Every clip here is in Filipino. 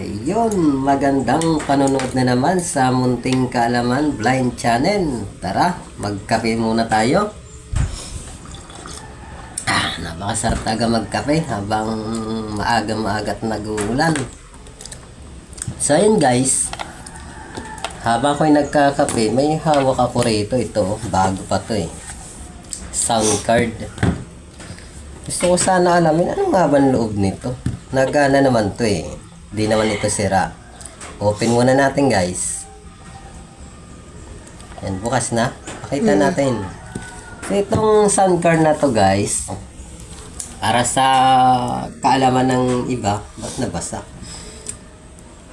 Ayun, magandang panonood na naman sa Munting Kaalaman Blind Channel. Tara, magkape muna tayo. Napakasarap talaga magkape habang maaga-maagat nag-uulan. So ayun guys, habang ako'y nagkakape, may hawak ako rito. Ito, bago pa to eh. Sound card. Gusto ko sana alamin ano nga ba ang loob nito. Nagana naman to eh. Di naman ito sira. Open muna natin guys. Yan, bukas na. Pakita natin. So itong sound card na to guys, para sa kaalaman ng iba, ba't nabasa?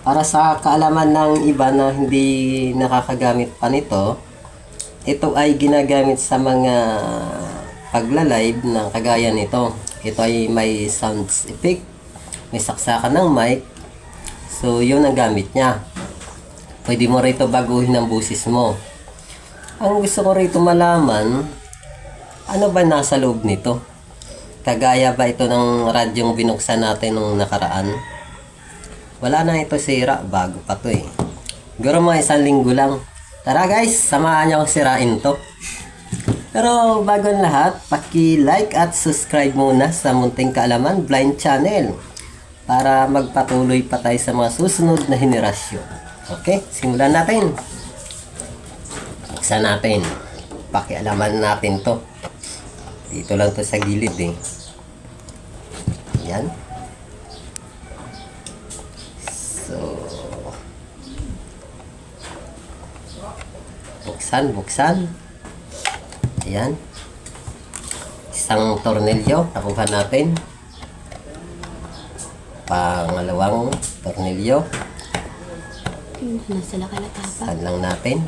Para sa kaalaman ng iba na hindi nakakagamit pa nito, ito ay ginagamit sa mga pagla-live na kagaya nito. Ito ay may sound effect, may saksakan ng mic. So, yun ang gamit niya. Pwede mo rito baguhin ang busis mo. Ang gusto ko rito malaman, ano ba nasa loob nito? Kagaya ba ito ng radyong binuksan natin nung nakaraan? Wala na ito sira, bago pa to eh. Siguro mga 1 linggo lang. Tara guys, samahan niyo akong sirain to. Pero bago ang lahat, paki-like at subscribe muna sa Munting Kaalaman Blind Channel para magpatuloy pa tayo sa mga susunod na henerasyon. Okay, simulan natin. Buksan natin. Pakialaman natin to. Dito lang to sa gilid eh. Yan. So, buksan. Ayan. Isang tornilyo. Nakuha natin. Pangalawang tornilyo. Nasa lakalata pa. Saan lang natin.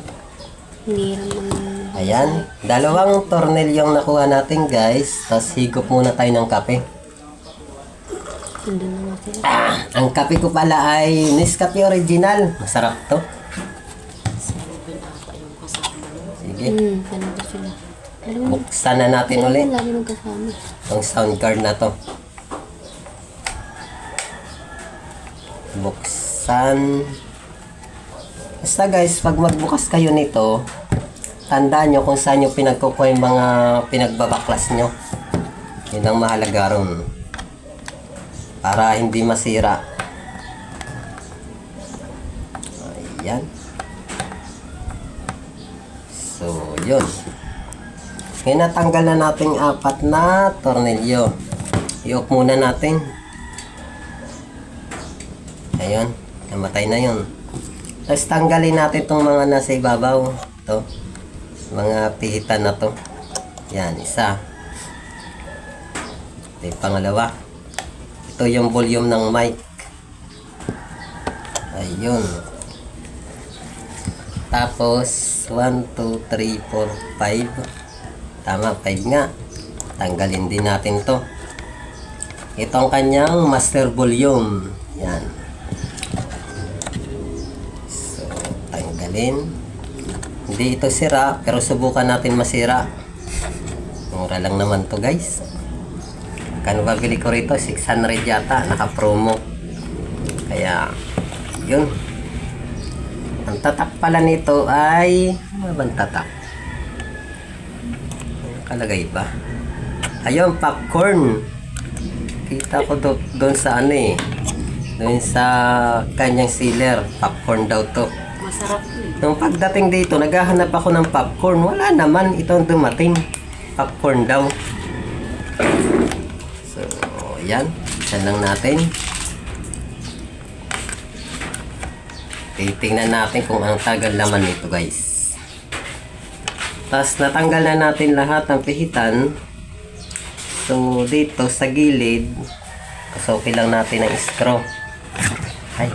Hindi naman. Ayan. Dalawang tornilyong nakuha natin guys. Tapos higop muna tayo ng kape. Nandun na nga sila. Ang kape ko pala ay Nescafe Original. Masarap to. Sige. Nandun sila. Buksan na natin ulit. Lagi magkasama. Ang sound card na to. Buksan. Basta guys, pag magbukas kayo nito, tandaan nyo kung saan nyo pinagkukuha yung mga pinagbabaklas nyo. Yun ang mahalaga ron. Para hindi masira. Ayan. So, yun. Ngayon natanggal na natin 4 na tornilyo. I-off muna natin. Ayun. Namatay na yun. Tapos tanggalin natin itong mga nasa ibabaw. Ito. Mga pihitan na to. Yan. Isa. Ito yung pangalawa. Ito yung volume ng mic. Ayun. Tapos 1, 2, 3, 4, 5. Tama, 5 nga. Tanggalin din natin to. Ito ang kanyang master volume. Yan. So, tanggalin. Hindi ito sira, pero subukan natin masira. Mura lang naman to guys. Kano ba bili ko rito? 600 yata. Naka-promo. Kaya, yun. Ang tatak pala nito ay... Ano ba ang tatak? Kalagay ba? Ayun, popcorn. Kita ko doon sa ano eh. Doon sa kanyang sealer. Popcorn daw to. Masarap eh. Nung pagdating dito, naghahanap ako ng popcorn. Wala naman. Ito ang dumating. Popcorn daw. So, yan. Isa lang natin. Titingnan natin kung ang tagal laman nito guys. Tapos natanggal na natin lahat ng pihitan. So dito sa gilid, pasukin lang natin ang straw. Ay,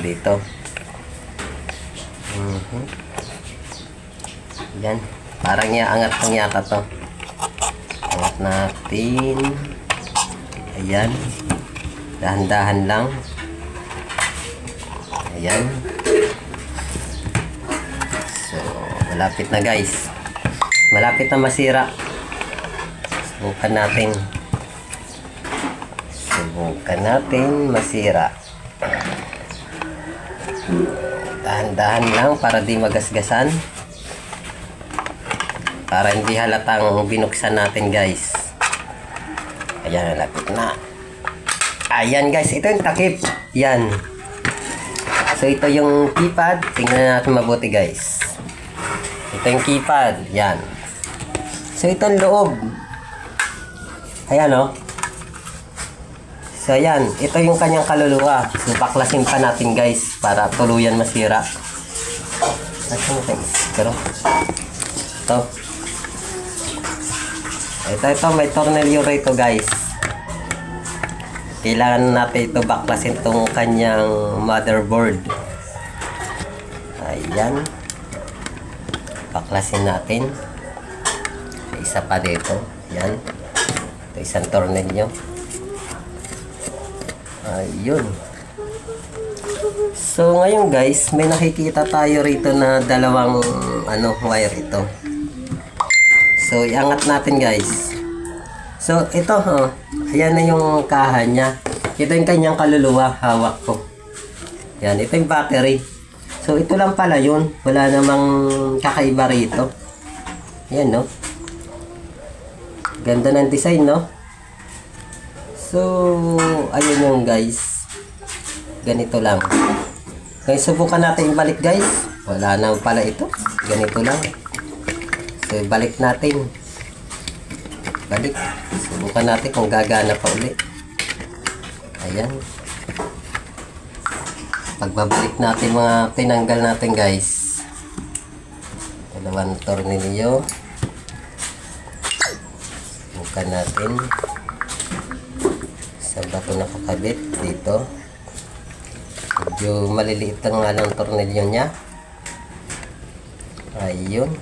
dito. Yan, parang angat ng yata to. Angat natin. Ayan. Dahan-dahan lang. Ayan. So, malapit na guys. Malapit na masira. Subukan natin masira. Dahan-dahan lang para di magasgasan. Para hindi halatang binuksan natin guys. Ayan, lapit na. Ayan guys, ito yung takip. Yan. So ito yung keypad. Tingnan natin mabuti guys. Ito yung keypad. Yan. So ito yung loob. Ayan o. So ayan, ito yung kanyang kaluluwa. So baklasin pa natin guys para tuluyan masira. Ayan guys. Pero ito. Ito, may tornilyo rito guys. Kailangan natin ito baklasin itong kanyang motherboard. Ayan. Baklasin natin. May isa pa dito. Ayan. Ito isang tornilyo. Ayun. So ngayon guys, may nakikita tayo rito na dalawang wire ito. So, iangat natin guys. So, ito ayan na yung kaha niya. Ito yung kanyang kaluluwa, hawak ko. Yan, ito yung battery. So, ito lang pala yun. Wala namang kakaiba rito. Yan, no? Ganda ng design, no? So, ayun yung guys. Ganito lang. Ngayon, subukan natin ibalik guys. Wala na pala ito. Ganito lang. So, balik natin. Balik. Subukan natin kung gagana pa ulit. Ayan. Pagbabalik natin mga tinanggal natin guys. Dalawang tornilyo. Subukan natin. Sa bato nakakabit dito. Medyo maliliit ang nga lang tornilyo niya. Ayun.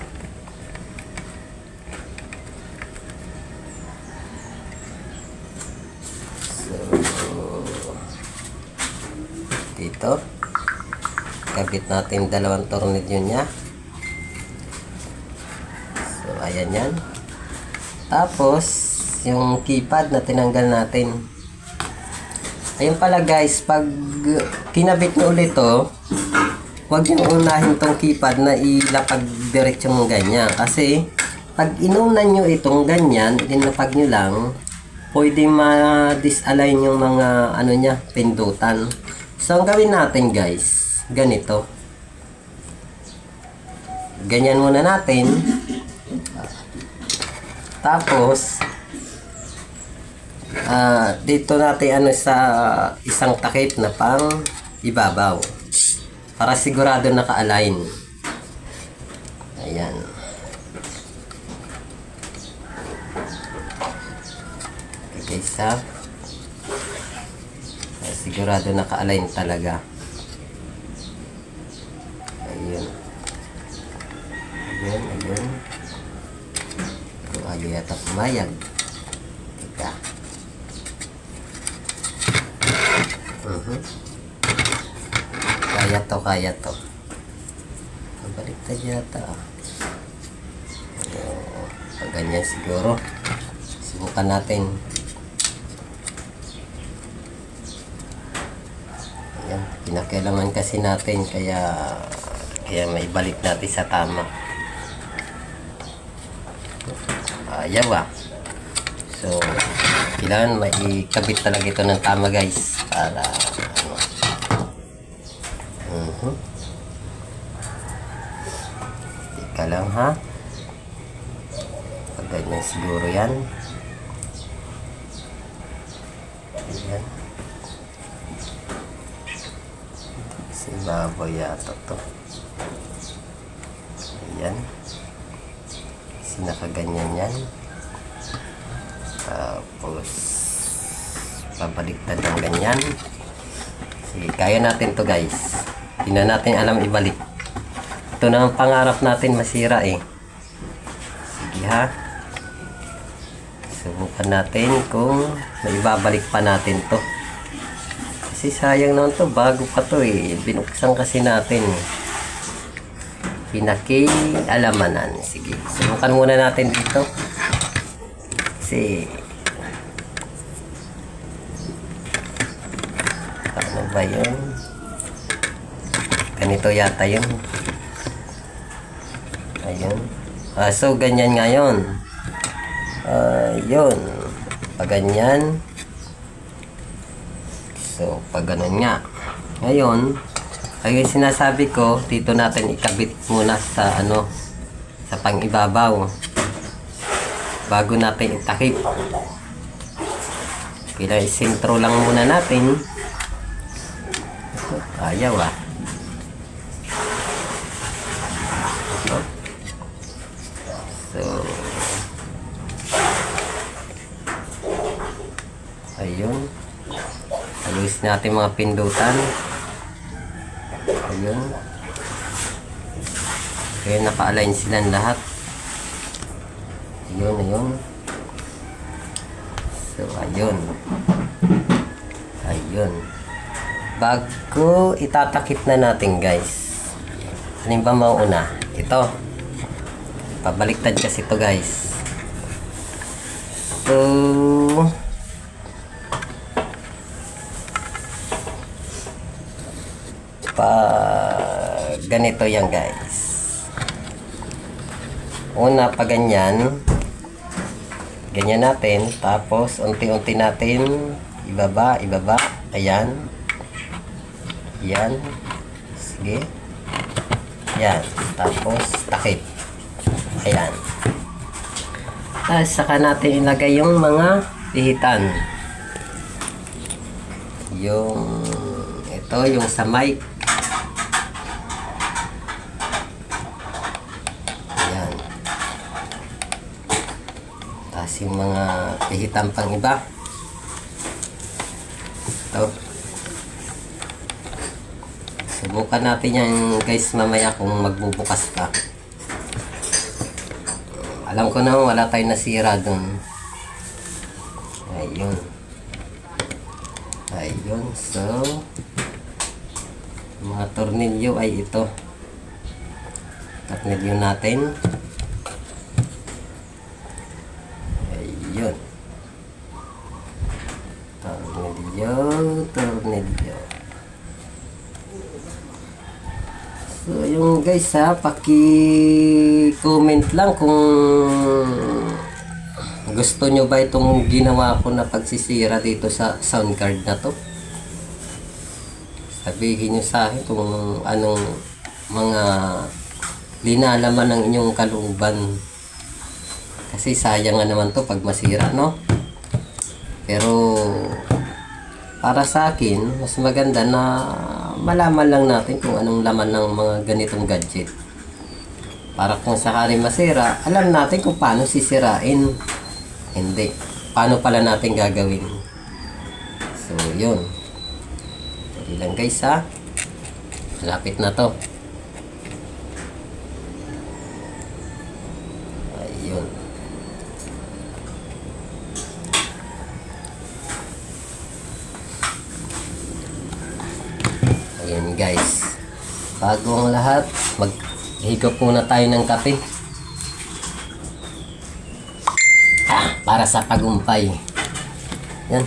Dito kabit natin dalawang tornilyo niya. So ayan yan. Tapos yung keypad na tinanggal natin. Ayun pala guys, pag kinabit nyo ulit to, huwag nyo unahin tong keypad na ilapag diretso mong ganyan, kasi pag inunan nyo itong ganyan, dinapag nyo lang, pwede ma-disalign yung mga niya, pindutan. So, ang gawin natin guys, ganito. Ganyan muna natin. Tapos, dito natin sa isang takip na pang ibabaw. Para sigurado naka-align. Ayan. Okay, sigurado naka-align talaga. Ayun. Ayun. Ito ayaw yata pumayag. Teka. Kaya to. Baliktad yata. Pag ganyan siguro. Subukan natin. Ayan, pinakailaman kasi natin kaya may balik natin sa tama. Ayaw So, kailangan maikabit talaga ito ng tama guys para Teka lang ha. Pag ganyan siguro yan. Ayan. Kasi baboy yata to. Ayan. Kasi nakaganyan yan. Tapos pabaliktad ng ganyan. Sige, kaya natin to guys. Hindi na natin alam ibalik. Ito na ang pangarap natin masira Sige ha. Subukan natin kung maibabalik pa natin to. Kasi sayang naman to, bago pa to binuksan kasi natin Pinakialamanan. Sige, subukan muna natin dito. Kasi ano ba yun? Ganito yata yun. Ayun. So, ganyan ngayon. Yun. Pag ganyan. So, pag ganun nga. Ngayon, ay sinasabi ko, dito natin ikabit muna sa ano, sa pang-ibabaw. Bago natin itakip. Kaya isintro lang muna natin. Ayaw ah. So, ayun. Ayos natin mga pindutan. Ayun. Kaya naka-align silang lahat. Ayun, ayun. So, ayun. Ayun. Bago itatakip na natin, guys. Ano ba mauna? Ito. Pabaliktad kasi ito, guys. So, ganito yan, guys. Una pa ganyan. Ganyan natin. Tapos, unti-unti natin ibaba, ibaba. Ayan. Yan. Sige. Yan. Tapos, takip. Ayan. Tapos, saka natin ilagay yung mga pihitan. Yung ito, yung sa mic. Ayan. Tapos, yung mga pihitan pang iba. Ito. Subukan natin yan, guys, mamaya kung magbubukas ka. Alam ko na wala tayong nasira dun. Ayun. Ayun. So, mga tornilyo ay ito. Tornilyo natin. Ayun. Tornilyo, tornilyo. So, yung guys ha, paki-comment lang kung gusto nyo ba itong ginawa ko na pagsisira dito sa sound card na to. Sabihin nyo sa akin kung anong mga linalaman ng inyong kalooban. Kasi sayang nga naman to pag masira, no? Pero para sa akin, mas maganda na malaman lang natin kung anong laman ng mga ganitong gadget. Para kung sakaling masira, alam natin kung paano sisirain. Hindi. Paano pala natin gagawin. So, yun. Dali lang guys ha. Malapit na to. Ayun. Ayan guys. Bago ang lahat, maghigop muna tayo ng kape. Para sa tagumpay. Yan.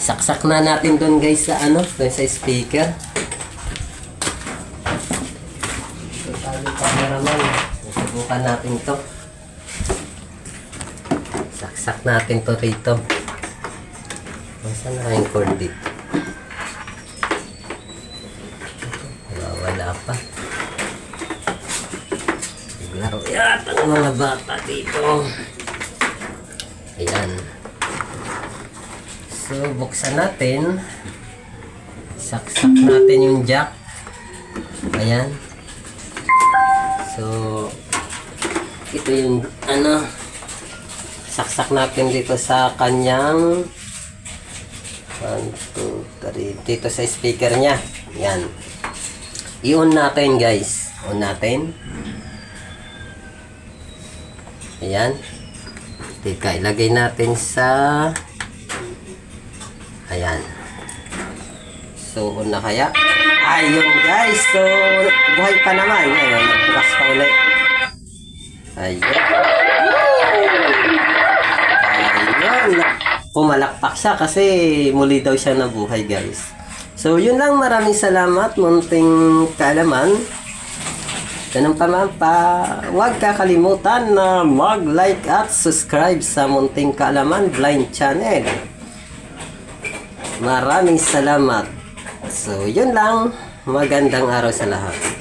Saksak na natin doon guys sa ano, doon sa speaker. Ito tayo cameraman. Subukan natin to. Saksak natin to rito. Saan na yung cord dito? Wala pa. Naglaro yata ang mga bata dito. Ayan. So, buksan natin. Saksak natin yung jack. Ayan. So, ito yung ano, saksak natin dito sa kanyang 1, 2, 3 dito sa speaker nya. Ayan. I-on natin guys. On natin. Ayan. Teka, ilagay natin sa ayan. So, on na kaya? Ayun guys. So, buhay pa naman. Ayan, nagbukas pa ulit. Ayun. Ayun. Pumalakpak siya kasi muli daw siya nabuhay guys. So, yun lang. Maraming salamat, munting kaalaman. Ganun pa, huwag kakalimutan na mag-like at subscribe sa Munting Kaalaman Blind Channel. Maraming salamat. So, yun lang. Magandang araw sa lahat.